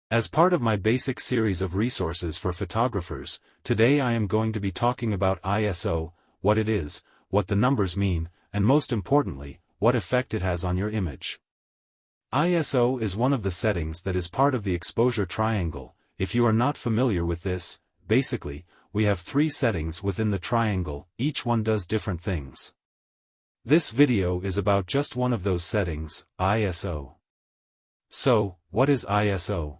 As part of my basic series of resources for photographers, today I am going to be talking about ISO, what it is, what the numbers mean, and most importantly, what effect it has on your image. ISO is one of the settings that is part of the exposure triangle. If you are not familiar with this, basically, we have 3 settings within the triangle, each one does different things. This video is about just one of those settings, ISO. So, what is ISO?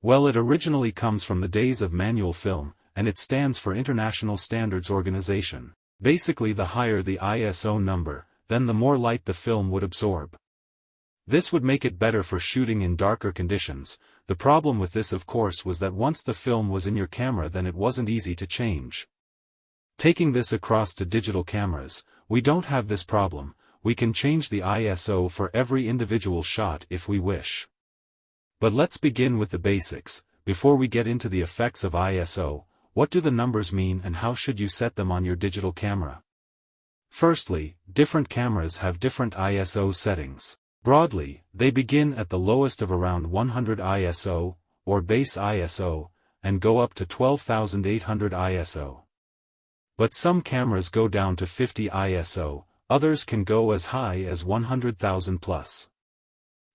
Well, it originally comes from the days of manual film, and it stands for International Standards Organization. Basically, the higher the ISO number, then the more light the film would absorb. This would make it better for shooting in darker conditions. The problem with this, of course, was that once the film was in your camera, then it wasn't easy to change. Taking this across to digital cameras, we don't have this problem. We can change the ISO for every individual shot if we wish. But let's begin with the basics. Before we get into the effects of ISO, what do the numbers mean and how should you set them on your digital camera? Firstly, different cameras have different ISO settings. Broadly, they begin at the lowest of around 100 ISO, or base ISO, and go up to 12,800 ISO. But some cameras go down to 50 ISO, others can go as high as 100,000 plus.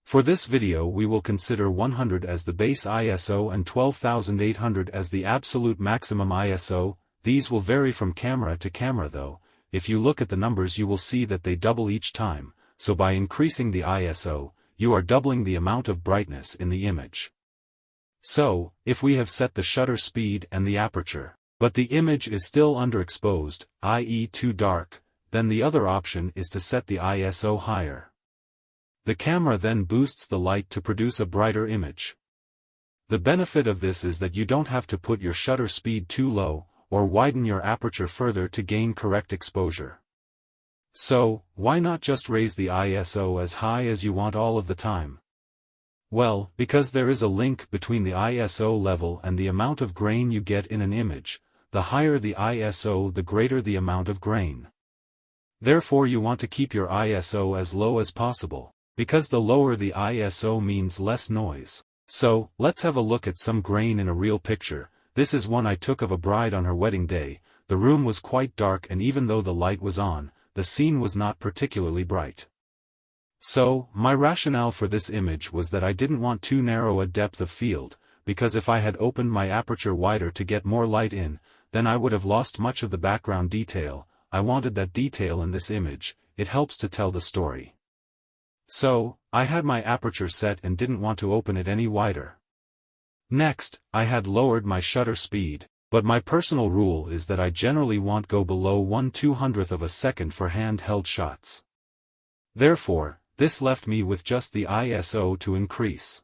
For this video we will consider 100 as the base ISO and 12,800 as the absolute maximum ISO. These will vary from camera to camera though. If you look at the numbers you will see that they double each time. So by increasing the ISO, you are doubling the amount of brightness in the image. So, if we have set the shutter speed and the aperture, but the image is still underexposed, i.e. too dark, then the other option is to set the ISO higher. The camera then boosts the light to produce a brighter image. The benefit of this is that you don't have to put your shutter speed too low, or widen your aperture further to gain correct exposure. So, why not just raise the ISO as high as you want all of the time? Well, because there is a link between the ISO level and the amount of grain you get in an image. The higher the ISO, the greater the amount of grain. Therefore you want to keep your ISO as low as possible, because the lower the ISO means less noise. So, let's have a look at some grain in a real picture. This is one I took of a bride on her wedding day. The room was quite dark and even though the light was on, the scene was not particularly bright. So, my rationale for this image was that I didn't want too narrow a depth of field, because if I had opened my aperture wider to get more light in, then I would have lost much of the background detail. I wanted that detail in this image. It helps to tell the story. So, I had my aperture set and didn't want to open it any wider. Next, I had lowered my shutter speed. But my personal rule is that I generally won't go below 1/200th of a second for handheld shots. Therefore, this left me with just the ISO to increase.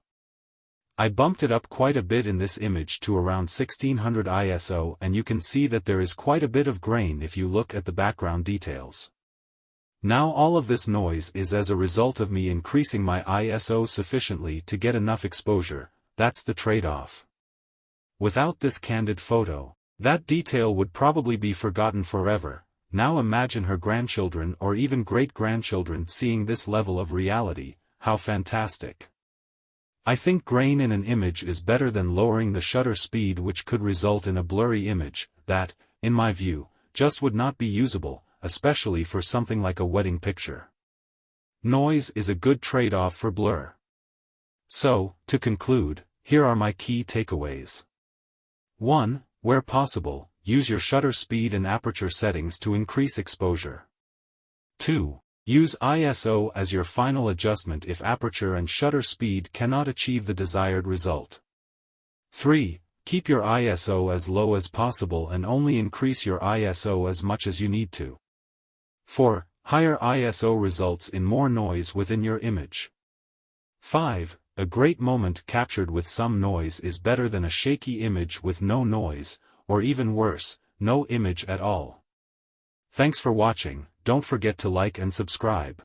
I bumped it up quite a bit in this image to around 1600 ISO and you can see that there is quite a bit of grain if you look at the background details. Now all of this noise is as a result of me increasing my ISO sufficiently to get enough exposure. That's the trade-off. Without this candid photo, that detail would probably be forgotten forever. Now imagine her grandchildren or even great-grandchildren seeing this level of reality. How fantastic. I think grain in an image is better than lowering the shutter speed, which could result in a blurry image that, in my view, just would not be usable, especially for something like a wedding picture. Noise is a good trade-off for blur. So, to conclude, here are my key takeaways. 1. Where possible, use your shutter speed and aperture settings to increase exposure. 2. Use ISO as your final adjustment if aperture and shutter speed cannot achieve the desired result. 3. Keep your ISO as low as possible and only increase your ISO as much as you need to. 4. Higher ISO results in more noise within your image. 5. A great moment captured with some noise is better than a shaky image with no noise, or even worse, no image at all. Thanks for watching. Don't forget to like and subscribe.